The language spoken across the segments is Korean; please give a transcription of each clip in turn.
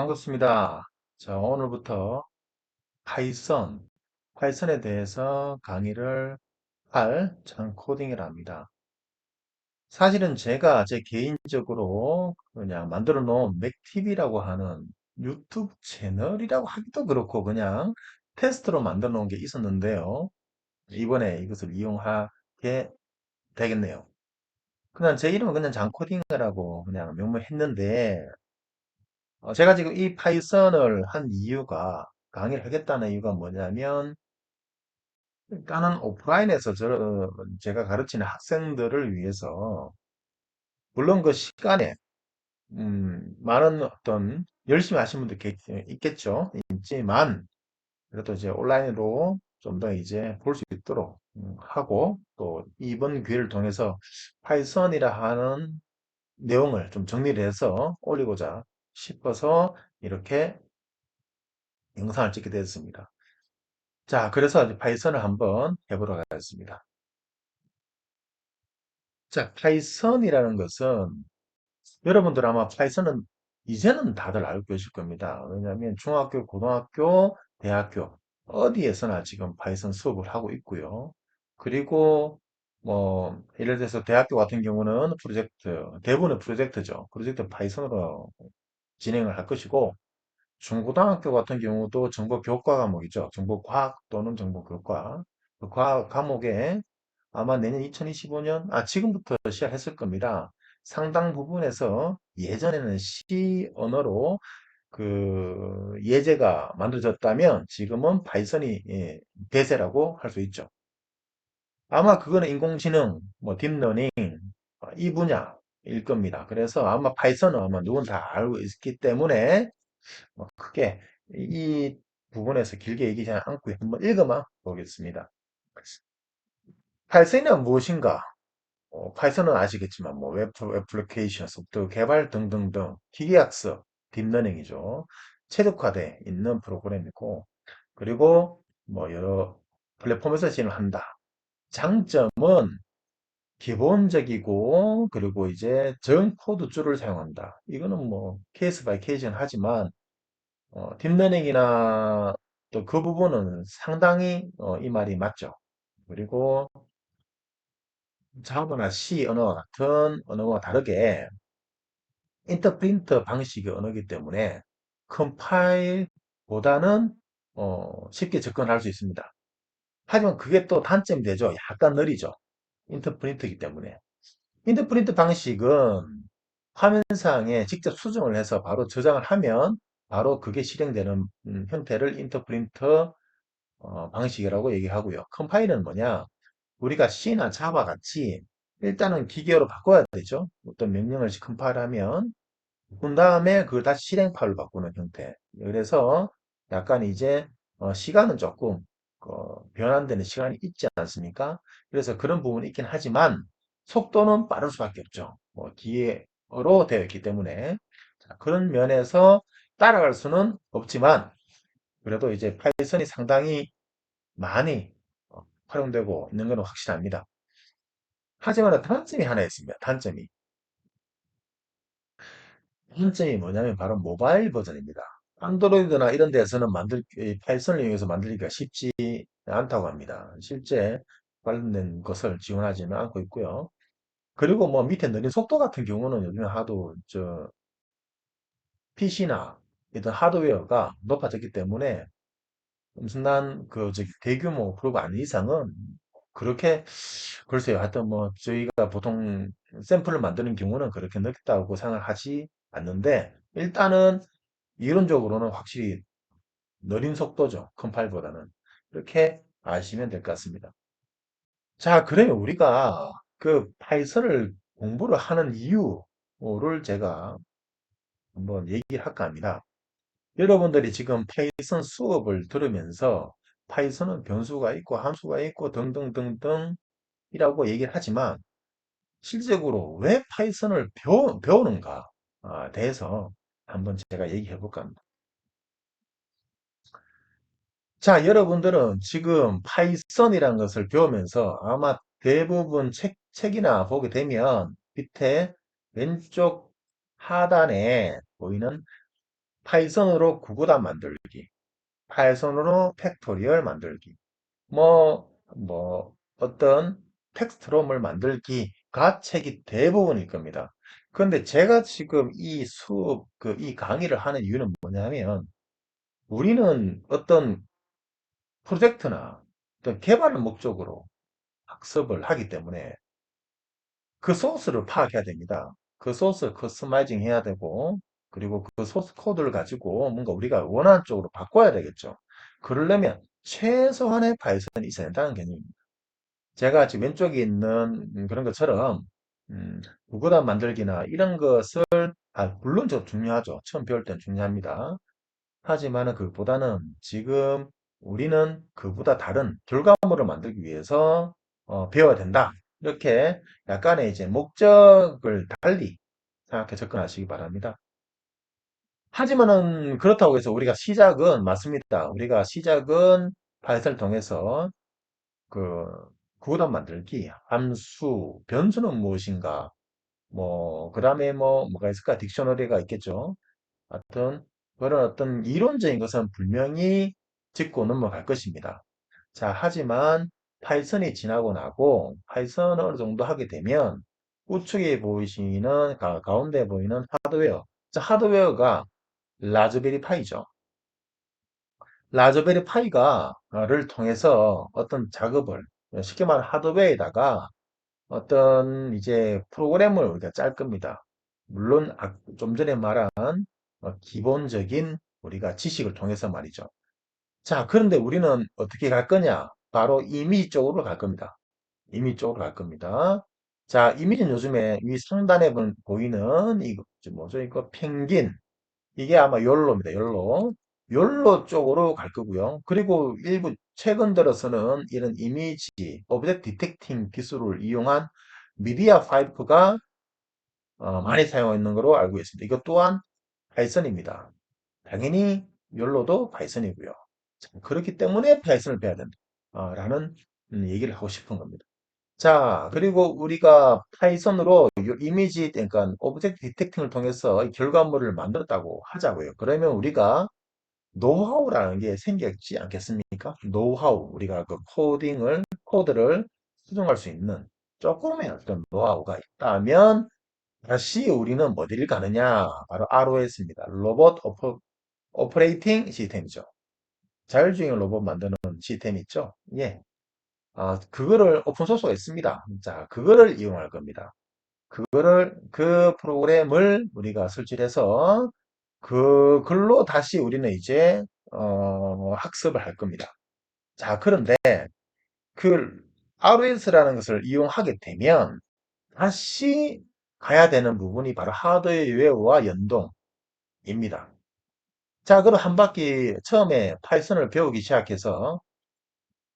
반갑습니다. 자, 오늘부터 파이썬, 파이썬에 대해서 강의를 할 장코딩이랍니다. 사실은 제가 제 개인적으로 그냥 만들어 놓은 맥TV라고 하는 유튜브 채널이라고 하기도 그렇고 그냥 테스트로 만들어 놓은 게 있었는데요. 이번에 이것을 이용하게 되겠네요. 그냥 제 이름은 그냥 장코딩이라고 그냥 명명했는데 제가 지금 이 파이썬을 한 이유가, 강의를 하겠다는 이유가 뭐냐면, 일단은 오프라인에서 제가 가르치는 학생들을 위해서, 물론 그 시간에, 많은 어떤, 열심히 하시는 분들 있겠죠. 있지만, 그래도 이제 온라인으로 좀 더 이제 볼 수 있도록 하고, 또 이번 기회를 통해서 파이썬이라 하는 내용을 좀 정리를 해서 올리고자 싶어서 이렇게 영상을 찍게 되었습니다. 자, 그래서 이제 파이썬을 한번 해보도록 하겠습니다. 자, 파이썬이라는 것은 여러분들 아마 파이썬은 이제는 다들 알고 계실 겁니다. 왜냐하면 중학교, 고등학교, 대학교 어디에서나 지금 파이썬 수업을 하고 있고요. 그리고 뭐 예를 들어서 대학교 같은 경우는 프로젝트, 대부분의 프로젝트죠. 프로젝트 파이썬으로 진행을 할 것이고 중고등학교 같은 경우도 정보교과 과목이죠. 정보과학 또는 정보교과. 그 과학 과목에 아마 내년 2025년, 지금부터 시작했을 겁니다. 상당 부분에서 예전에는 C 언어로 그 예제가 만들어졌다면 지금은 파이썬이 대세라고 할 수 있죠. 아마 그거는 인공지능, 뭐 딥러닝 이 분야일 겁니다. 그래서 아마 파이썬은 아마 누군 다 알고 있기 때문에 뭐 크게 이 부분에서 길게 얘기하지 않고 한번 읽어만 보겠습니다. 파이썬은 무엇인가? 파이썬은 아시겠지만 뭐 웹 애플리케이션, 소프트웨어 개발 등등등 기계학습, 딥러닝이죠. 최적화돼 있는 프로그램이고 그리고 뭐 여러 플랫폼에서 진행한다. 장점은 기본적이고 그리고 이제 전 코드 줄을 사용한다. 이거는 뭐 케이스 바이 케이스는 하지만 딥러닝이나 또 그 부분은 상당히 이 말이 맞죠. 그리고 자바나 C 언어와 같은 언어와 다르게 인터프린터 방식의 언어이기 때문에 컴파일보다는 쉽게 접근할 수 있습니다. 하지만 그게 또 단점이 되죠. 약간 느리죠. 인터프린터이기 때문에. 인터프린터 방식은 화면상에 직접 수정을 해서 바로 저장을 하면 바로 그게 실행되는 형태를 인터프린터 방식이라고 얘기하고요. 컴파일은 뭐냐? 우리가 C나 자바 같이 일단은 기계어로 바꿔야 되죠. 어떤 명령을 컴파일하면 그 다음에 그걸 다시 실행 파일로 바꾸는 형태. 그래서 약간 이제 시간은 조금 변환되는 시간이 있지 않습니까? 그래서 그런 부분이 있긴 하지만 속도는 빠를 수밖에 없죠. 뭐 기계어로 되어 있기 때문에 자, 그런 면에서 따라갈 수는 없지만 그래도 이제 파이썬이 상당히 많이 활용되고 있는 건 확실합니다. 하지만 단점이 하나 있습니다. 단점이 뭐냐면 바로 모바일 버전입니다. 안드로이드나 이런 데서는 이 파이썬을 이용해서 만들기가 쉽지 않다고 합니다. 실제 관련된 것을 지원하지는 않고 있고요. 그리고 뭐 밑에 느린 속도 같은 경우는 요즘 하도 PC나 이런 하드웨어가 높아졌기 때문에 엄청난 대규모 프로가 아닌 이상은 그렇게 글쎄요. 하여튼 뭐 저희가 보통 샘플을 만드는 경우는 그렇게 늦다고 생각하지 않는데 일단은 이론적으로는 확실히 느린 속도죠. 컴파일보다는. 이렇게 아시면 될 것 같습니다. 자, 그러면 우리가 그 파이썬을 공부를 하는 이유를 제가 한번 얘기를 할까 합니다. 여러분들이 지금 파이썬 수업을 들으면서 파이썬은 변수가 있고 함수가 있고 등등등등 이라고 얘기를 하지만 실질적으로 왜 파이썬을 배우는가 대해서 한번 제가 얘기해 볼까 합니다. 자, 여러분들은 지금 파이썬이라는 것을 배우면서 아마 대부분 책이나 보게 되면 밑에 왼쪽 하단에 보이는 파이썬으로 구구단 만들기, 파이썬으로 팩토리얼 만들기, 어떤 텍스트롬을 만들기가 책이 대부분일 겁니다. 그런데 제가 지금 이 수업, 이 강의를 하는 이유는 뭐냐면, 우리는 어떤 프로젝트나 어떤 개발을 목적으로 학습을 하기 때문에 그 소스를 파악해야 됩니다. 그 소스 커스터마이징 해야 되고, 그리고 그 소스 코드를 가지고 뭔가 우리가 원하는 쪽으로 바꿔야 되겠죠. 그러려면 최소한의 파이썬이 있어야 된다는 개념입니다. 제가 지금 왼쪽에 있는 그런 것처럼 음, 구글단 만들기나 이런 것을 물론 저 중요하죠. 처음 배울 땐 중요합니다. 하지만은 그보다는 지금 우리는 그보다 다른 결과물을 만들기 위해서 배워야 된다. 이렇게 약간의 이제 목적을 달리 생각해 접근하시기 바랍니다. 하지만은 그렇다고 해서 우리가 시작은 맞습니다. 우리가 시작은 파이썬을 통해서 그 구단 만들기, 함수, 변수는 무엇인가, 그 다음에 뭐가 있을까? 딕셔너리가 있겠죠. 하여튼, 그런 어떤 이론적인 것은 분명히 짚고 넘어갈 것입니다. 자, 하지만 파이썬이 지나고 나고, 파이썬을 어느 정도 하게 되면, 우측에 보이시는, 가운데 보이는 하드웨어. 자, 하드웨어가 라즈베리 파이죠. 라즈베리 파이가를 통해서 어떤 작업을, 쉽게 말하면 하드웨어에다가 어떤 이제 프로그램을 우리가 짤 겁니다. 물론 좀 전에 말한 기본적인 우리가 지식을 통해서 말이죠. 자, 그런데 우리는 어떻게 갈 거냐? 바로 이미지 쪽으로 갈 겁니다. 이미지 쪽으로 갈 겁니다. 자, 이미지는 요즘에 위 상단에 보이는 이거 뭐죠? 이거 펭귄. 이게 아마 욜로입니다. 욜로. 욜로 쪽으로 갈 거고요. 그리고 일부 최근 들어서는 이런 이미지, 오브젝트 디텍팅 기술을 이용한 미디어 파이프가 많이 사용하고 있는 것으로 알고 있습니다. 이것 또한 파이썬입니다. 당연히 욜로도 파이썬이고요. 그렇기 때문에 파이썬을 배워야 된다. 라는 얘기를 하고 싶은 겁니다. 자, 그리고 우리가 파이썬으로 이미지, 그러니까 오브젝트 디텍팅을 통해서 이 결과물을 만들었다고 하자고요. 그러면 우리가 노하우라는 게 생겼지 않겠습니까? 노하우, 우리가 그 코드를 수정할 수 있는 조금의 어떤 노하우가 있다면 다시 우리는 어디를 가느냐? 바로 ROS입니다. 로봇 오퍼레이팅 시스템이죠. 자율주행 로봇 만드는 시스템 있죠? 예. 그거를 오픈소스가 있습니다. 자, 그거를 이용할 겁니다. 그 프로그램을 우리가 설치해서 글로 다시 우리는 이제 학습을 할 겁니다. 자, 그런데 그 ROS라는 것을 이용하게 되면 다시 가야 되는 부분이 바로 하드웨어와 연동입니다. 자, 그럼 한 바퀴 처음에 파이썬을 배우기 시작해서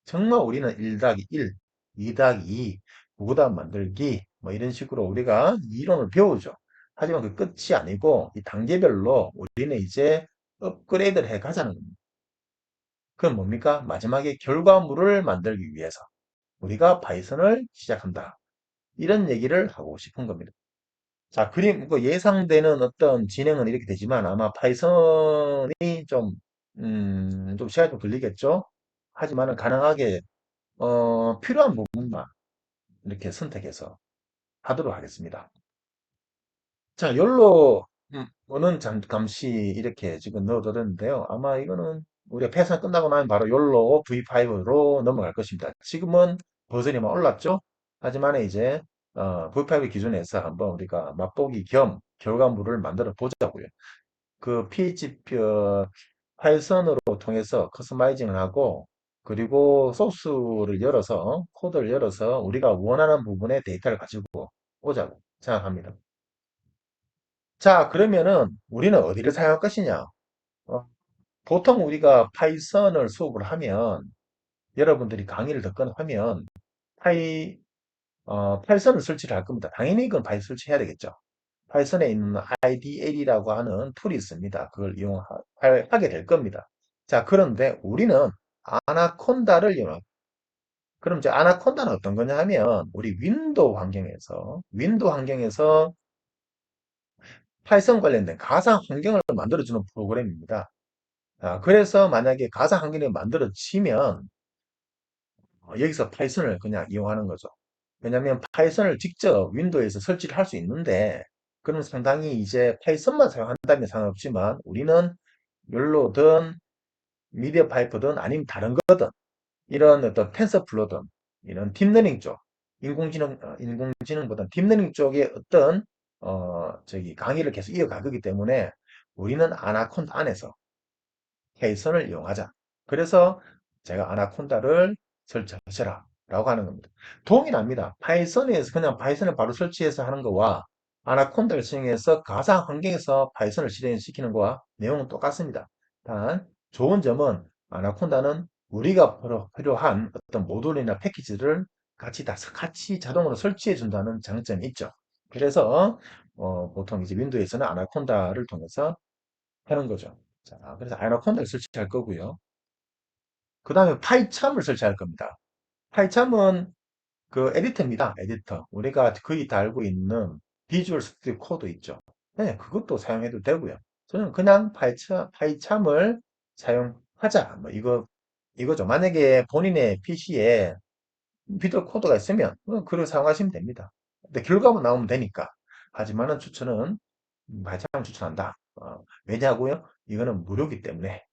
정말 우리는 1 더하기 1, 2 더하기 2, 구구단 만들기 뭐 이런 식으로 우리가 이론을 배우죠. 하지만 그 끝이 아니고 이 단계별로 우리는 이제 업그레이드를 해 가자는 겁니다. 그건 뭡니까? 마지막에 결과물을 만들기 위해서 우리가 파이썬을 시작한다. 이런 얘기를 하고 싶은 겁니다. 자, 그 예상되는 어떤 진행은 이렇게 되지만 아마 파이썬이 좀 시간이 좀 걸리겠죠? 하지만은 가능하게, 필요한 부분만 이렇게 선택해서 하도록 하겠습니다. 자, 열로, 어는 잠시 이렇게 지금 넣어뒀는데요. 아마 이거는 우리가 패스 끝나고 나면 바로 열로 V5로 넘어갈 것입니다. 지금은 버전이 막 올랐죠? 하지만 이제, V5 기준에서 한번 우리가 맛보기 겸 결과물을 만들어 보자고요. 그 PHP, 파이썬으로 통해서 커스터마이징을 하고, 그리고 소스를 열어서, 코드를 열어서 우리가 원하는 부분의 데이터를 가지고 오자고 생각합니다. 자, 그러면은 우리는 어디를 사용할 것이냐? 어, 보통 우리가 파이썬을 수업을 하면, 여러분들이 강의를 듣거나 하면, 파이, 파이썬을 설치를 할 겁니다. 당연히 이건 파이썬 설치해야 되겠죠. 파이썬에 있는 IDL이라고 하는 툴이 있습니다. 그걸 이용하게 될 겁니다. 자, 그런데 우리는 아나콘다를 이용합니다. 그럼 이제 아나콘다는 어떤 거냐 하면, 우리 윈도우 환경에서 파이썬 관련된 가상 환경을 만들어주는 프로그램입니다. 그래서 만약에 가상 환경이 만들어지면 여기서 파이썬을 그냥 이용하는 거죠. 왜냐하면 파이썬을 직접 윈도우에서 설치를 할 수 있는데 그럼 상당히 이제 파이썬만 사용한다면 상관없지만 우리는 욜로든 미디어 파이프든 아니면 다른 거든 이런 어떤 텐서플로든 이런 딥러닝 쪽 인공지능보다 딥러닝 쪽의 어떤 저기 강의를 계속 이어가기 때문에 우리는 아나콘다 안에서 파이썬을 이용하자. 그래서 제가 아나콘다를 설치하시라 라고 하는 겁니다. 동일합니다. 파이썬에서 그냥 파이썬을 바로 설치해서 하는 거와 아나콘다를 사용해서 가상 환경에서 파이썬을 실행시키는 거와 내용은 똑같습니다. 단 좋은 점은 아나콘다는 우리가 필요한 어떤 모듈이나 패키지를 같이 자동으로 설치해 준다는 장점이 있죠. 그래서 보통 이제 윈도우에서는 아나콘다를 통해서 하는 거죠. 자, 그래서 아나콘다를 설치할 거고요. 그 다음에 파이참을 설치할 겁니다. 파이참은 그 에디터입니다. 에디터. 우리가 거의 다 알고 있는 비주얼 스튜디오 코드 있죠. 네, 그것도 사용해도 되고요. 저는 그냥 파이참을 사용하자. 뭐 이거죠. 만약에 본인의 PC에 비주얼 코드가 있으면 그걸 사용하시면 됩니다. 근데 결과만 나오면 되니까. 하지만은 추천은 파이참을 추천한다. 왜냐고요? 이거는 무료이기 때문에.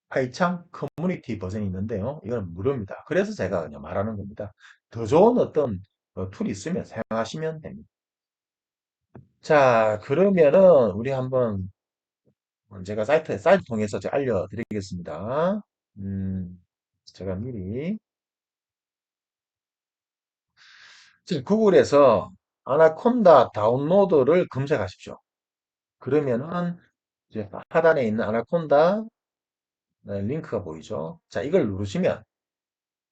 파이참 커뮤니티 버전이 있는데요. 이건 무료입니다. 그래서 제가 그냥 말하는 겁니다. 더 좋은 어떤 툴이 있으면 사용하시면 됩니다. 자, 그러면은 우리 한번 제가 사이트 통해서 제가 알려드리겠습니다. 음, 제가 미리 지금 구글에서 아나콘다 다운로드를 검색하십시오. 그러면은 이제 하단에 있는 아나콘다 링크가 보이죠? 자, 이걸 누르시면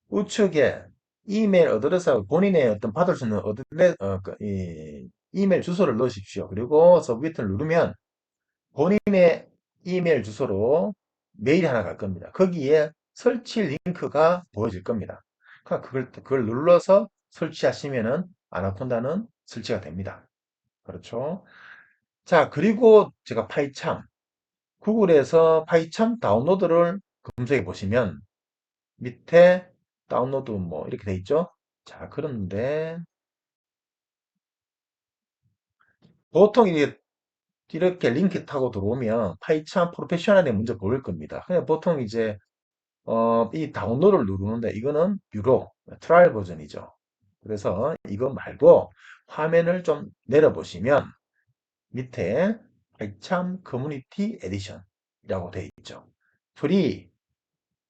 우측에 이메일 어드레스하고 본인의 어떤 받을 수 있는 이메일 주소를 넣으십시오. 그리고 서브미트를 누르면 본인의 이메일 주소로 메일이 하나 갈 겁니다. 거기에 설치 링크가 보여질 겁니다. 그러니까 그걸 눌러서 설치하시면은 아나콘다는 설치가 됩니다. 그렇죠? 자, 그리고 제가 파이참, 구글에서 파이참 다운로드를 검색해 보시면 밑에 다운로드 뭐 이렇게 돼 있죠. 자, 그런데 보통 이렇게 링크 타고 들어오면 파이찬 프로페셔널에 먼저 보일 겁니다. 그냥 보통 이제 이 다운로드를 누르는데 이거는 유료 트라이얼 버전이죠. 그래서 이거 말고 화면을 좀 내려보시면 밑에 파이찬 커뮤니티 에디션이라고 되어 있죠. 프리,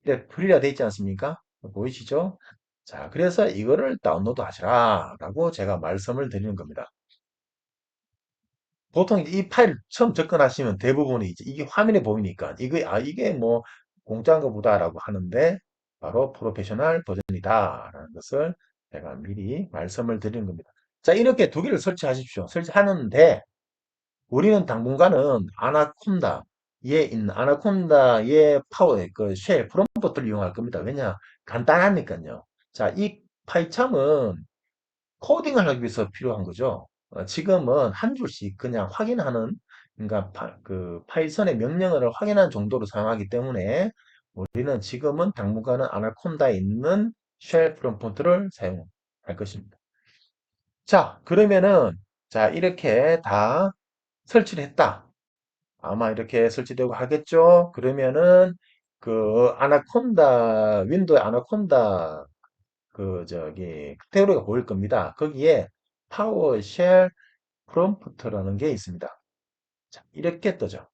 네, 프리라 되어 있지 않습니까? 보이시죠? 자, 그래서 이거를 다운로드 하시라라고 제가 말씀을 드리는 겁니다. 보통 이제 이 파일을 처음 접근하시면 대부분이 이제 이게 화면에 보이니까 이게 뭐 공짜인 것보다라고 하는데 바로 프로페셔널 버전이다라는 것을 제가 미리 말씀을 드리는 겁니다. 자, 이렇게 두 개를 설치하십시오. 설치하는데 우리는 당분간은 아나콘다의 파워, 쉘, 프롬프트를 이용할 겁니다. 왜냐? 간단하니까요. 자, 이 파이참은 코딩을 하기 위해서 필요한 거죠. 지금은 한 줄씩 그냥 확인하는, 그러니까 그 파이썬의 명령어를 확인하는 정도로 사용하기 때문에 우리는 지금은 당분간은 아나콘다에 있는 쉘 프롬프트를 사용할 것입니다. 자, 그러면은 자, 이렇게 다 설치를 했다. 아마 이렇게 설치되고 하겠죠? 그러면은 그 아나콘다, 윈도우 아나콘다 저기 카테고리가 보일 겁니다. 거기에 파워쉘 프롬프트라는 게 있습니다. 자, 이렇게 뜨죠.